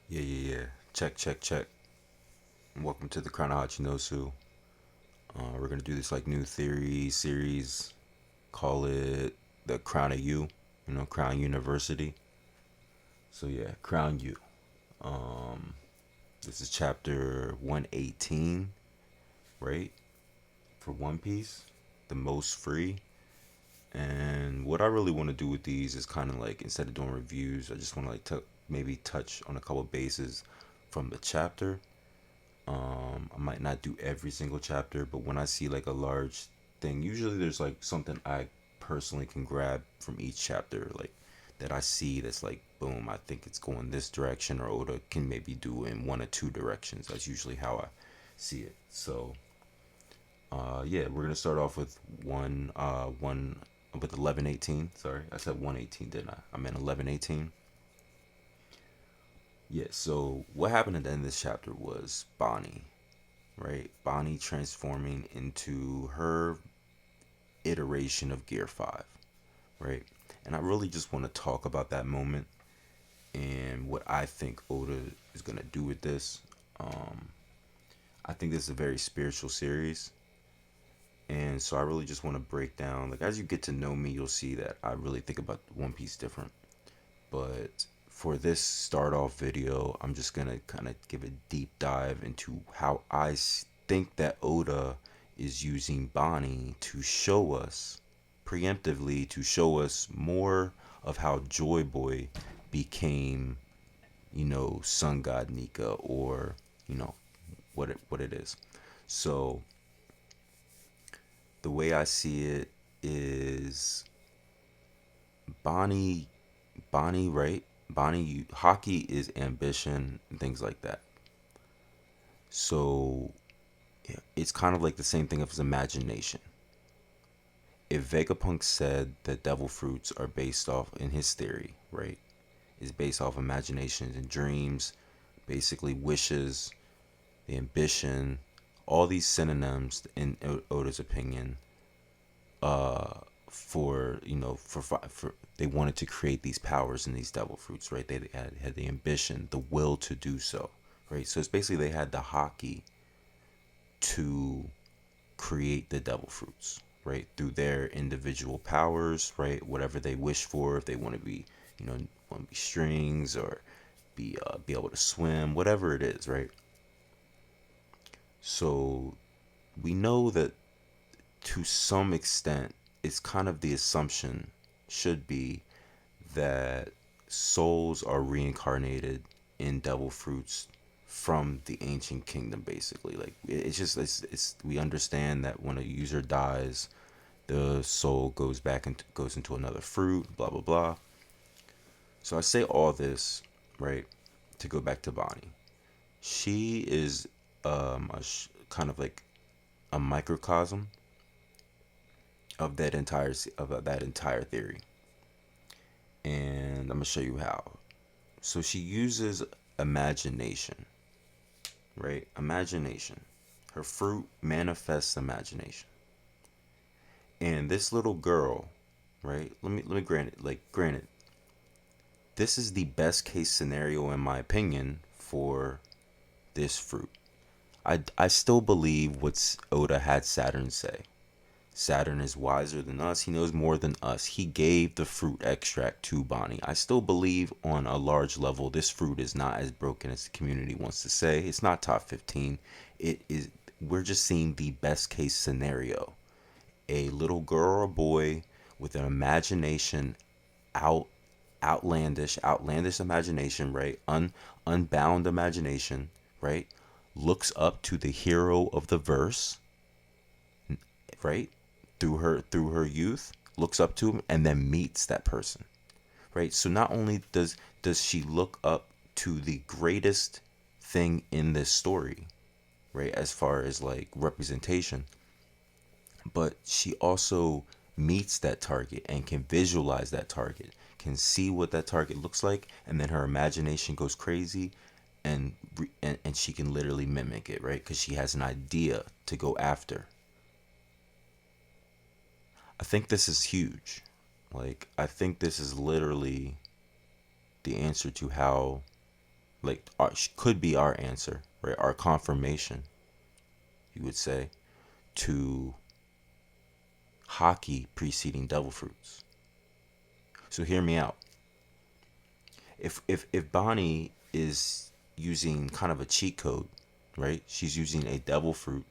Yeah. Check. Welcome to the CrownUniversity. We're gonna do this like new theory series. Call it the Crown of U. Crown University. So yeah, Crown U. Um, this is chapter 118, right? For One Piece, the most free. And what I really want to do with these is kind of like instead of doing reviews, I just want to like maybe touch on a couple bases from the chapter. I might not do every single chapter, but when I see like a large thing, usually there's like something I personally can grab from each chapter, like that I see that's like, boom, I think it's going this direction, or Oda can maybe do in one or two directions. That's usually how I see it. So, yeah, we're gonna start off with one with 1118. Sorry, I said 118, didn't I? I meant 1118. Yeah. So what happened at the end of this chapter was Bonney, right? Bonney transforming into her iteration of Gear 5, right? And I really just want to talk about that moment and what I think Oda is going to do with this. Um, I think this is a very spiritual series. And so I really just want to break down, like, as you get to know me, you'll see that I really think about One Piece different. But for this start off video, I'm just going to kind of give a deep dive into how think that Oda is using Bonney to show us, preemptively, to show us more of how JoyBoy became, Sun God Nika, or, you know, what it is. So the way I see it is Bonney Bonney, right? Bonney, hockey is ambition and things like that. So yeah, it's kind of like the same thing as imagination. If Vegapunk said that devil fruits are based off, in his theory, right, is based off imaginations and dreams, basically wishes, the ambition, all these synonyms in Oda's opinion, uh, for they wanted to create these powers in these devil fruits, right? They had the ambition, the will to do so, right? So it's basically they had the hockey to create the devil fruits, right? Through their individual powers, right? Whatever they wish for, if they want to be, want to be strings or be able to swim, whatever it is, right? So we know that to some extent, it's kind of the assumption should be that souls are reincarnated in devil fruits from the ancient kingdom, basically. Like it's we understand that when a user dies, the soul goes into another fruit, blah blah blah. So I say all this, right, to go back to Bonney. She is kind of like a microcosm of that entire theory, and I'm gonna show you how. So she uses imagination, right? Imagination. Her fruit manifests imagination. And this little girl, right? Let me granted, this is the best case scenario in my opinion for this fruit. I still believe what Oda had Saturn say. Saturn is wiser than us. He knows more than us. He gave the fruit extract to Bonney. I still believe on a large level this fruit is not as broken as the community wants to say. It's not top 15. It is we're just seeing the best case scenario. A little girl or boy with an imagination out outlandish imagination, right? Unbound imagination, right? Looks up to the hero of the verse, right? Through her youth, looks up to him and then meets that person, right? So not only does she look up to the greatest thing in this story, right, as far as like representation, but she also meets that target and can visualize that target, can see what that target looks like, and then her imagination goes crazy, and she can literally mimic it, right? Because she has an idea to go after. I think this is huge. Like, I think this is literally the answer to how like could be our answer, right? Our confirmation, you would say, to Haki preceding devil fruits. So hear me out. If Bonney is using kind of a cheat code, right? She's using a devil fruit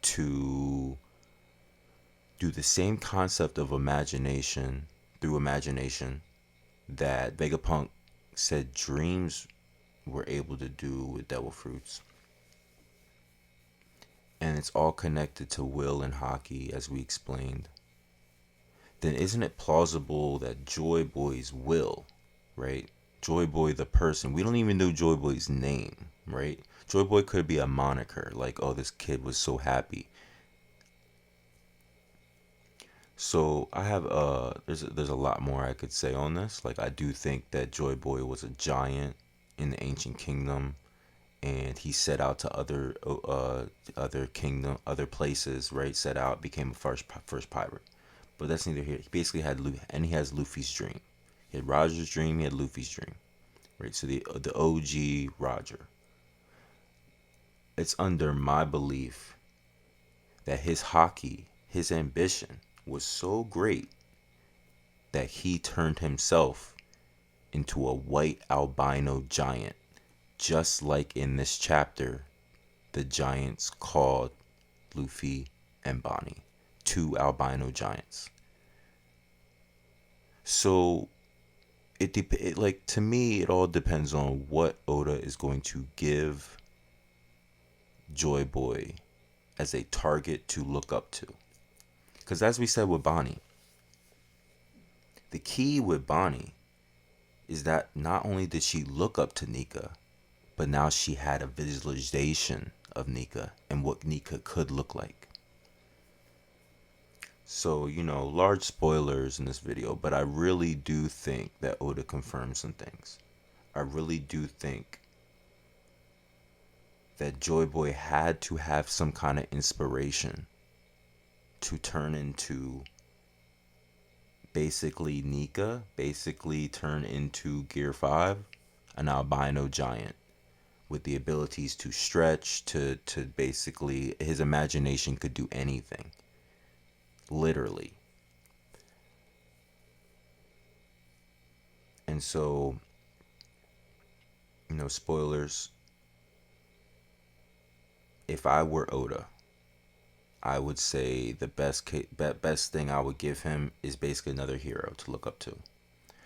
to do the same concept of imagination through imagination that Vegapunk said dreams were able to do with devil fruits. And it's all connected to will and Haki, as we explained. Then isn't it plausible that JoyBoy's will, right? JoyBoy the person, we don't even know JoyBoy's name, right? JoyBoy could be a moniker, like, oh, this kid was so happy. So I have there's a lot more I could say on this. Like, I do think that JoyBoy was a giant in the ancient kingdom, and he set out to other places, right? Set out, became a first pirate. But that's neither here. He basically had and he has Luffy's dream. He had Roger's dream. He had Luffy's dream, right? So the OG Roger. It's under my belief that his Haki, his ambition, was so great that he turned himself into a white albino giant, just like in this chapter, the giants called Luffy and Bonney, two albino giants. So it like, to me, it all depends on what Oda is going to give JoyBoy as a target to look up to. Because as we said with Bonney, the key with Bonney is that not only did she look up to Nika, but now she had a visualization of Nika and what Nika could look like. So, large spoilers in this video, but I really do think that Oda confirmed some things. I really do think that JoyBoy had to have some kind of inspiration to turn into basically Nika, basically turn into Gear 5, an albino giant with the abilities to stretch, to basically, his imagination could do anything. Literally. And so, spoilers. If I were Oda, I would say the best thing I would give him is basically another hero to look up to.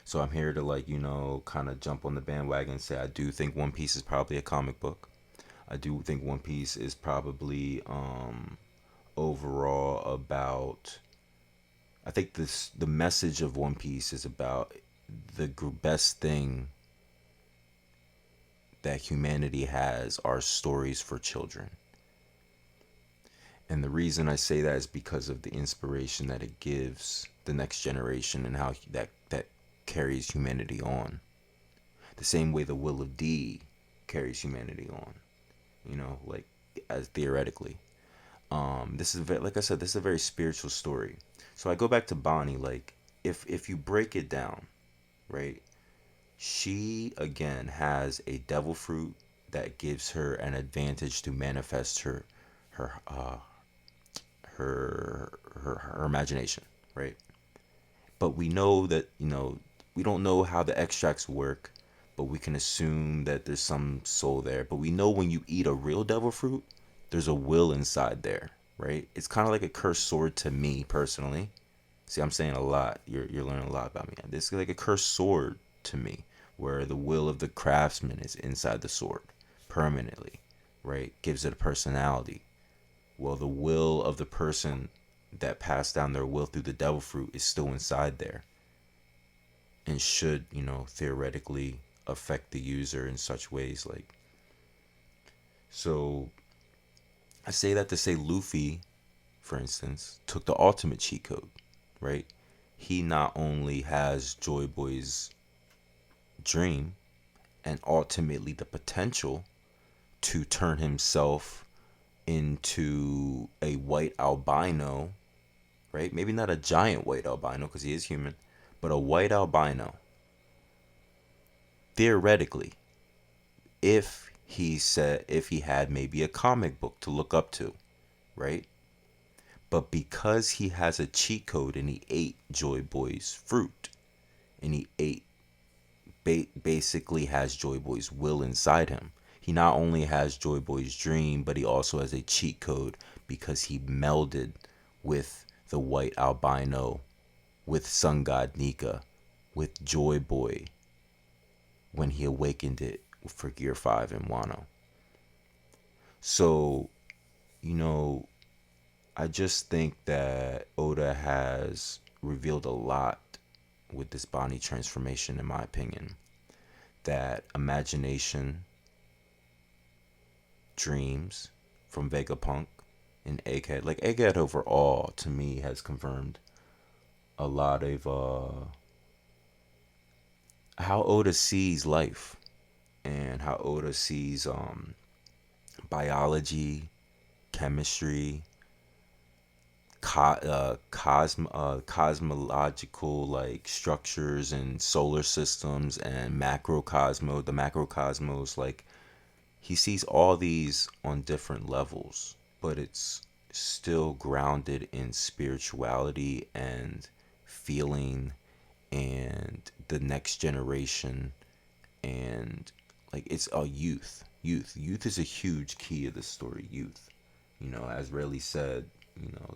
So I'm here to kind of jump on the bandwagon and say I do think One Piece is probably a comic book. I do think One Piece is probably overall about, I think the message of One Piece is about the best thing that humanity has are stories for children. And the reason I say that is because of the inspiration that it gives the next generation and how that carries humanity on. The same way the will of D carries humanity on. Like, as theoretically. This is like I said, this is a very spiritual story. So I go back to Bonney. Like, if you break it down, right? She again has a devil fruit that gives her an advantage to manifest her imagination, right? But we know that we don't know how the extracts work, but we can assume that there's some soul there. But we know when you eat a real devil fruit, there's a will inside there, right? It's kind of like a cursed sword to me personally. See, I'm saying a lot. You're learning a lot about me. This is like a cursed sword to me, where the will of the craftsman is inside the sword permanently, right? Gives it a personality. Well, the will of the person that passed down their will through the devil fruit is still inside there, and should, theoretically affect the user in such ways. Like, so I say that to say Luffy, for instance, took the ultimate cheat code, right? He not only has JoyBoy's dream and ultimately the potential to turn himself into a white albino, right? Maybe not a giant white albino because he is human, but a white albino. Theoretically, if he had maybe a comic book to look up to, right? But because he has a cheat code and he ate Joy Boy's fruit, and he ate basically has Joy Boy's will inside him. He not only has Joy Boy's dream, but he also has a cheat code because he melded with the white albino, with Sun God Nika, with Joy Boy when he awakened it for Gear 5 in Wano. So, you know, I just think that Oda has revealed a lot with this Bonney transformation, in my opinion. That imagination, dreams from Vegapunk, and Egghead. Like, Egghead overall, to me, has confirmed a lot of how Oda sees life and how Oda sees biology, chemistry, cosmological like structures and solar systems and the macrocosmos. Like, he sees all these on different levels, but it's still grounded in spirituality and feeling and the next generation, and like it's a youth is a huge key of the story. Youth, as Rayleigh said,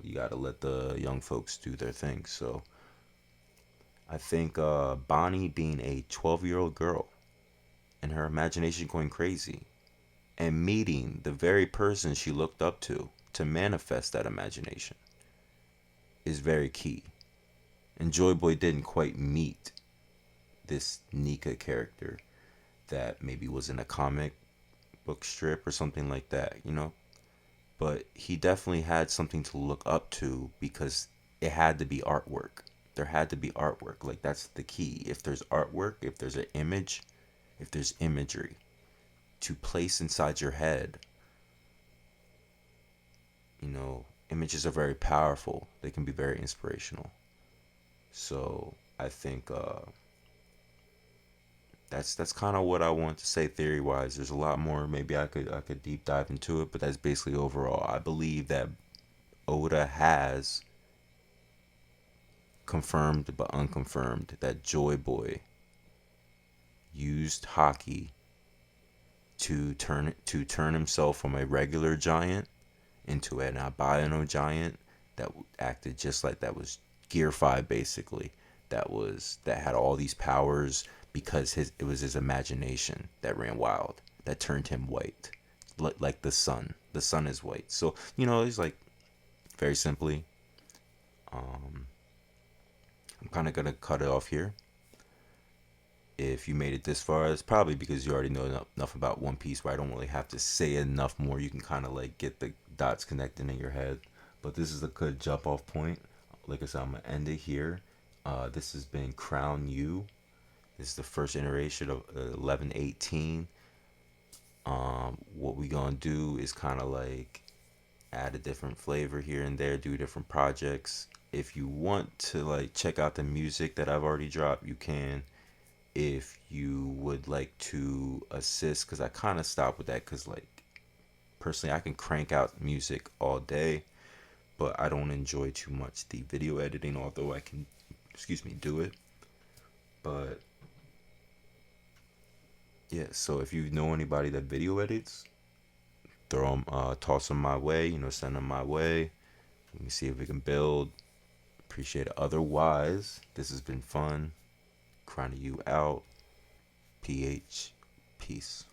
you got to let the young folks do their thing. So I think Bonney being a 12-year-old girl and her imagination going crazy and meeting the very person she looked up to manifest that imagination is very key. And Joy Boy didn't quite meet this Nika character that maybe was in a comic book strip or something like that. But he definitely had something to look up to because it had to be artwork. There had to be artwork. Like, that's the key. If there's artwork, if there's an image, if there's imagery to place inside your head, images are very powerful. They can be very inspirational. So I think that's kind of what I want to say theory wise. There's a lot more. Maybe I could deep dive into it, but that's basically overall. I believe that Oda has confirmed but unconfirmed that Joy Boy used Haki to turn himself from a regular giant into an albino giant that acted just like that was Gear 5 basically. That had all these powers because it was his imagination that ran wild, that turned him white, like the sun. The sun is white. So he's like, very simply, I'm kind of gonna cut it off here. If you made it this far, it's probably because you already know enough about One Piece where I don't really have to say enough more. You can kind of like get the dots connecting in your head. But this is a good jump off point. Like I said, I'm gonna end it here. This has been Crown U. This is the first iteration of 1118. What we gonna do is kind of like add a different flavor here and there, do different projects. If you want to like check out the music that I've already dropped, you can. If you would like to assist, because I kind of stopped with that, because like personally I can crank out music all day, but I don't enjoy too much the video editing, although I can, do it. But yeah, so if you know anybody that video edits, throw them, toss them my way, send them my way. Let me see if we can build. Appreciate it. Otherwise, this has been fun. CrownUniversity out. PH. Peace.